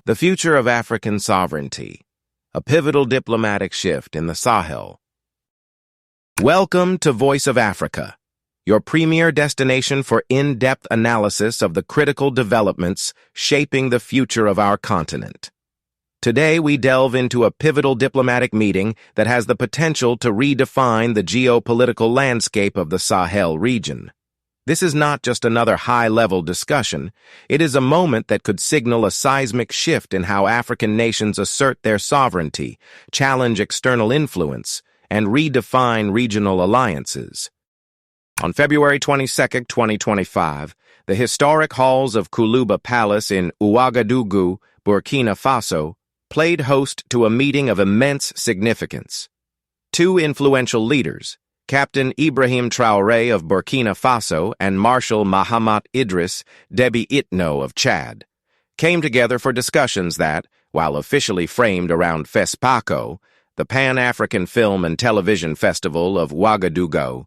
The future of African sovereignty, a pivotal diplomatic shift in the Sahel. Welcome to Voice of Africa, your premier destination for in-depth analysis of the critical developments shaping the future of our continent. Today, we delve into a pivotal diplomatic meeting that has the potential to redefine the geopolitical landscape of the Sahel region. This is not just another high-level discussion. It is a moment that could signal a seismic shift in how African nations assert their sovereignty, challenge external influence, and redefine regional alliances. On February 22, 2025, the historic halls of Koulouba Palace in Ouagadougou, Burkina Faso, played host to a meeting of immense significance. Two influential leaders, Captain Ibrahim Traoré of Burkina Faso and Marshal Mahamat Idriss, Déby Itno of Chad, came together for discussions that, while officially framed around FESPACO, the Pan-African Film and Television Festival of Ouagadougou,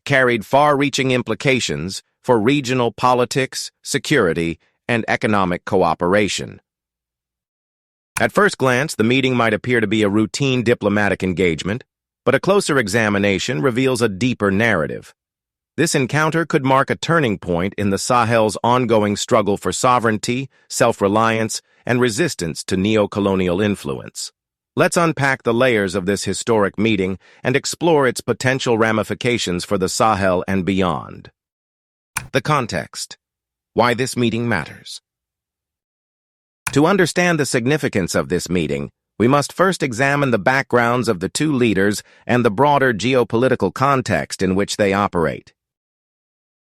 carried far-reaching implications for regional politics, security, and economic cooperation. At first glance, the meeting might appear to be a routine diplomatic engagement, but a closer examination reveals a deeper narrative. This encounter could mark a turning point in the Sahel's ongoing struggle for sovereignty, self-reliance, and resistance to neocolonial influence. Let's unpack the layers of this historic meeting and explore its potential ramifications for the Sahel and beyond. The context. Why this meeting matters. To understand the significance of this meeting, we must first examine the backgrounds of the two leaders and the broader geopolitical context in which they operate.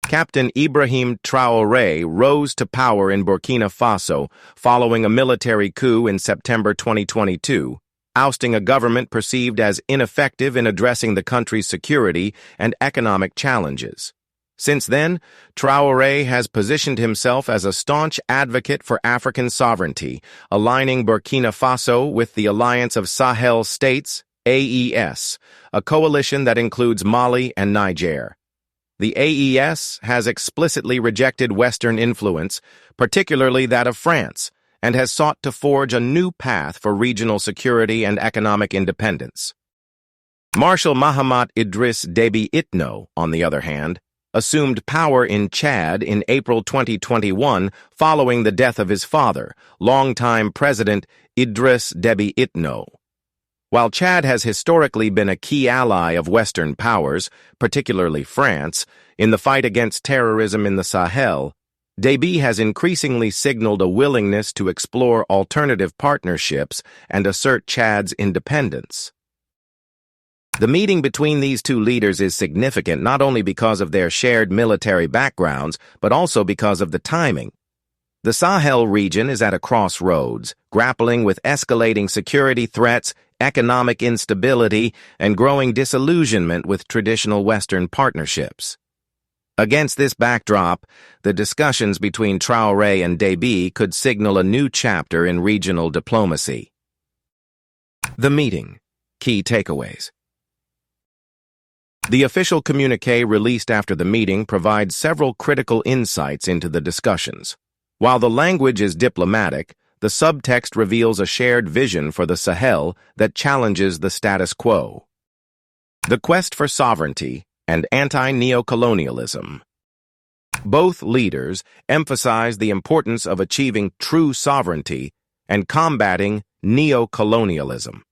Captain Ibrahim Traoré rose to power in Burkina Faso following a military coup in September 2022, ousting a government perceived as ineffective in addressing the country's security and economic challenges. Since then, Traoré has positioned himself as a staunch advocate for African sovereignty, aligning Burkina Faso with the Alliance of Sahel States, AES, a coalition that includes Mali and Niger. The AES has explicitly rejected Western influence, particularly that of France, and has sought to forge a new path for regional security and economic independence. Marshal Mahamat Idriss Déby Itno, on the other hand, assumed power in Chad in April 2021 following the death of his father, longtime President Idriss Déby Itno. While Chad has historically been a key ally of Western powers, particularly France, in the fight against terrorism in the Sahel, Déby has increasingly signaled a willingness to explore alternative partnerships and assert Chad's independence. The meeting between these two leaders is significant not only because of their shared military backgrounds, but also because of the timing. The Sahel region is at a crossroads, grappling with escalating security threats, economic instability, and growing disillusionment with traditional Western partnerships. Against this backdrop, the discussions between Traoré and Déby could signal a new chapter in regional diplomacy. The meeting. Key takeaways. The official communiqué released after the meeting provides several critical insights into the discussions. While the language is diplomatic, the subtext reveals a shared vision for the Sahel that challenges the status quo. The quest for sovereignty and anti-neocolonialism. Both leaders emphasize the importance of achieving true sovereignty and combating neocolonialism.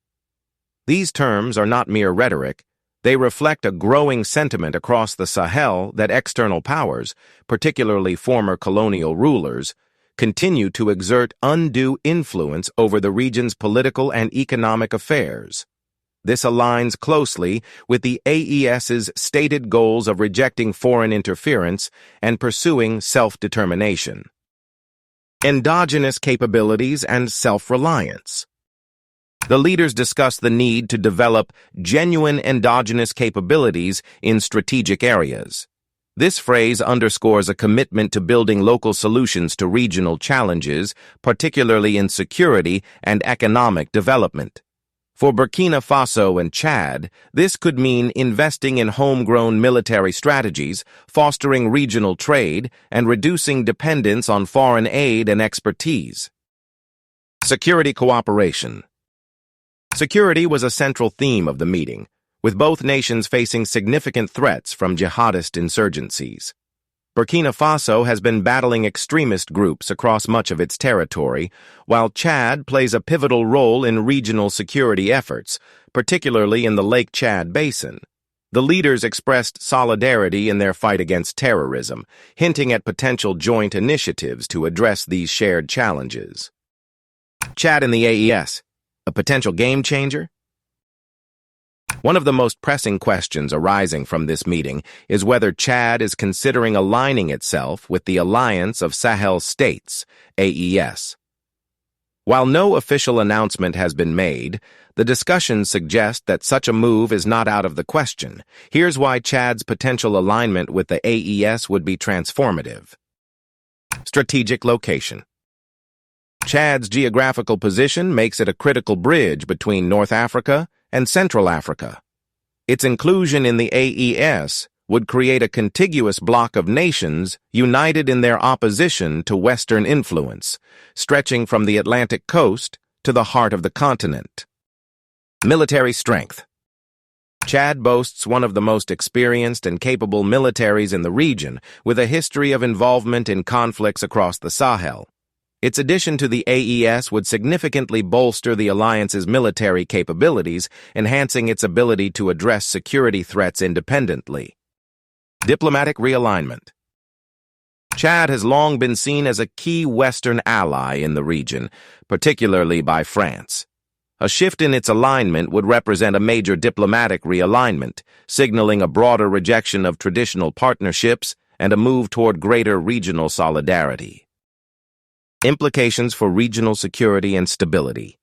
These terms are not mere rhetoric. They reflect a growing sentiment across the Sahel that external powers, particularly former colonial rulers, continue to exert undue influence over the region's political and economic affairs. This aligns closely with the AES's stated goals of rejecting foreign interference and pursuing self-determination. Endogenous capabilities and self-reliance. The leaders discussed the need to develop genuine endogenous capabilities in strategic areas. This phrase underscores a commitment to building local solutions to regional challenges, particularly in security and economic development. For Burkina Faso and Chad, this could mean investing in homegrown military strategies, fostering regional trade, and reducing dependence on foreign aid and expertise. Security cooperation. Security was a central theme of the meeting, with both nations facing significant threats from jihadist insurgencies. Burkina Faso has been battling extremist groups across much of its territory, while Chad plays a pivotal role in regional security efforts, particularly in the Lake Chad Basin. The leaders expressed solidarity in their fight against terrorism, hinting at potential joint initiatives to address these shared challenges. Chad and the AES, a potential game changer? One of the most pressing questions arising from this meeting is whether Chad is considering aligning itself with the Alliance of Sahel States, AES. While no official announcement has been made, the discussions suggest that such a move is not out of the question. Here's why Chad's potential alignment with the AES would be transformative. Strategic location. Chad's geographical position makes it a critical bridge between North Africa and Central Africa. Its inclusion in the AES would create a contiguous bloc of nations united in their opposition to Western influence, stretching from the Atlantic coast to the heart of the continent. Military strength. Chad boasts one of the most experienced and capable militaries in the region, with a history of involvement in conflicts across the Sahel. Its addition to the AES would significantly bolster the alliance's military capabilities, enhancing its ability to address security threats independently. Diplomatic realignment. Chad has long been seen as a key Western ally in the region, particularly by France. A shift in its alignment would represent a major diplomatic realignment, signaling a broader rejection of traditional partnerships and a move toward greater regional solidarity. Implications for regional security and stability.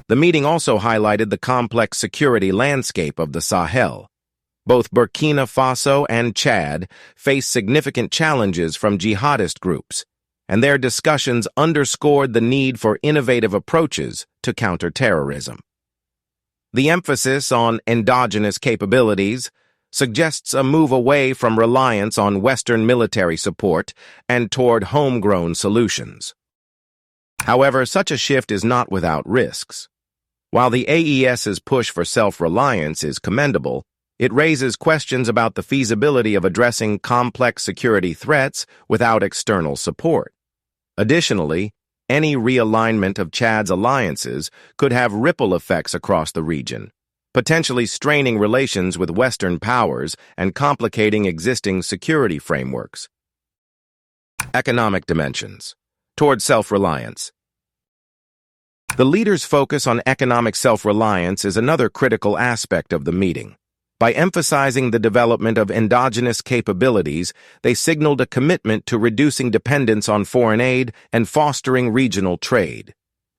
The meeting also highlighted the complex security landscape of the Sahel. Both Burkina Faso and Chad face significant challenges from jihadist groups, and their discussions underscored the need for innovative approaches to counter terrorism. The emphasis on endogenous capabilities suggests a move away from reliance on Western military support and toward homegrown solutions. However, such a shift is not without risks. While the AES's push for self-reliance is commendable, it raises questions about the feasibility of addressing complex security threats without external support. Additionally, any realignment of Chad's alliances could have ripple effects across the region, potentially straining relations with Western powers and complicating existing security frameworks. Economic dimensions. Toward self-reliance. The leaders' focus on economic self-reliance is another critical aspect of the meeting. By emphasizing the development of endogenous capabilities, they signaled a commitment to reducing dependence on foreign aid and fostering regional trade.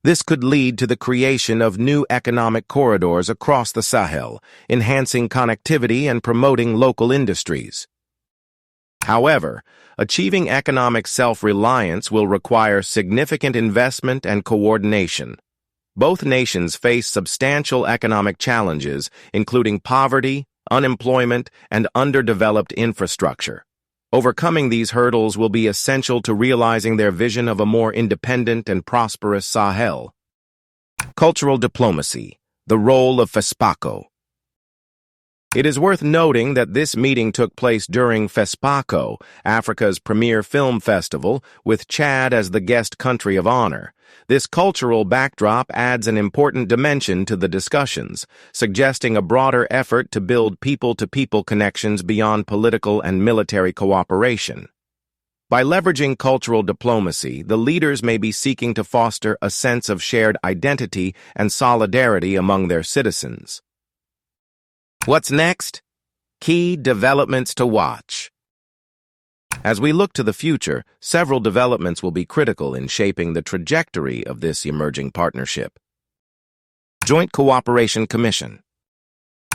This could lead to the creation of new economic corridors across the Sahel, enhancing connectivity and promoting local industries. However, achieving economic self-reliance will require significant investment and coordination. Both nations face substantial economic challenges, including poverty, unemployment, and underdeveloped infrastructure. Overcoming these hurdles will be essential to realizing their vision of a more independent and prosperous Sahel. Cultural diplomacy, the role of FESPACO. It is worth noting that this meeting took place during FESPACO, Africa's premier film festival, with Chad as the guest country of honor. This cultural backdrop adds an important dimension to the discussions, suggesting a broader effort to build people-to-people connections beyond political and military cooperation. By leveraging cultural diplomacy, the leaders may be seeking to foster a sense of shared identity and solidarity among their citizens. What's next? Key developments to watch. As we look to the future, several developments will be critical in shaping the trajectory of this emerging partnership. Joint Cooperation Commission.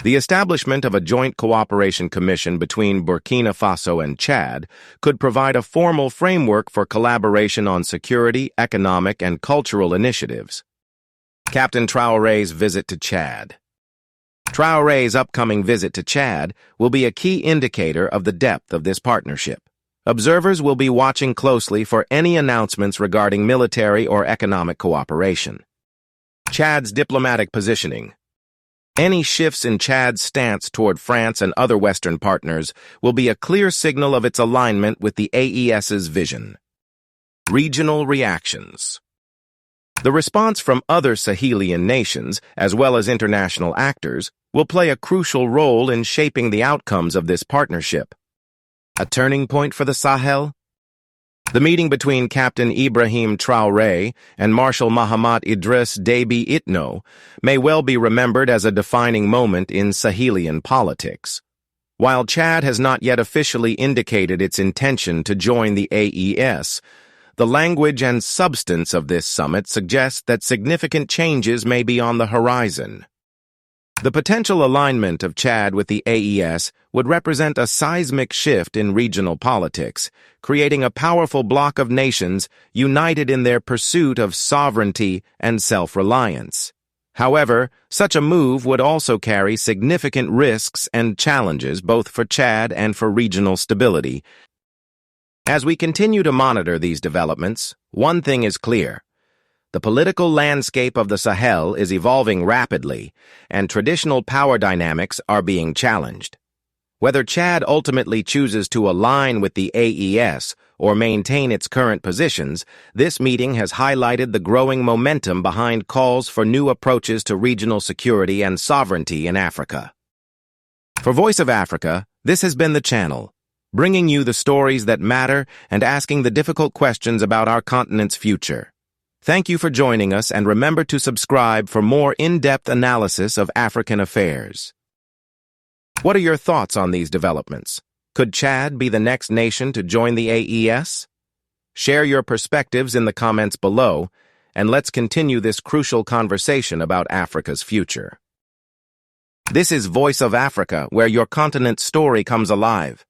The establishment of a Joint Cooperation Commission between Burkina Faso and Chad could provide a formal framework for collaboration on security, economic, and cultural initiatives. Captain Traoré's visit to Chad. Traoré's upcoming visit to Chad will be a key indicator of the depth of this partnership. Observers will be watching closely for any announcements regarding military or economic cooperation. Chad's diplomatic positioning. Any shifts in Chad's stance toward France and other Western partners will be a clear signal of its alignment with the AES's vision. Regional reactions. The response from other Sahelian nations, as well as international actors, will play a crucial role in shaping the outcomes of this partnership. A turning point for the Sahel? The meeting between Captain Ibrahim Traoré and Marshal Mahamat Idriss Déby Itno may well be remembered as a defining moment in Sahelian politics. While Chad has not yet officially indicated its intention to join the AES, the language and substance of this summit suggests that significant changes may be on the horizon. The potential alignment of Chad with the AES would represent a seismic shift in regional politics, creating a powerful bloc of nations united in their pursuit of sovereignty and self-reliance. However, such a move would also carry significant risks and challenges both for Chad and for regional stability. As we continue to monitor these developments, one thing is clear. The political landscape of the Sahel is evolving rapidly, and traditional power dynamics are being challenged. Whether Chad ultimately chooses to align with the AES or maintain its current positions, this meeting has highlighted the growing momentum behind calls for new approaches to regional security and sovereignty in Africa. For Voice of Africa, this has been the channel, bringing you the stories that matter and asking the difficult questions about our continent's future. Thank you for joining us, and remember to subscribe for more in-depth analysis of African affairs. What are your thoughts on these developments? Could Chad be the next nation to join the AES? Share your perspectives in the comments below, and let's continue this crucial conversation about Africa's future. This is Voice of Africa, where your continent's story comes alive.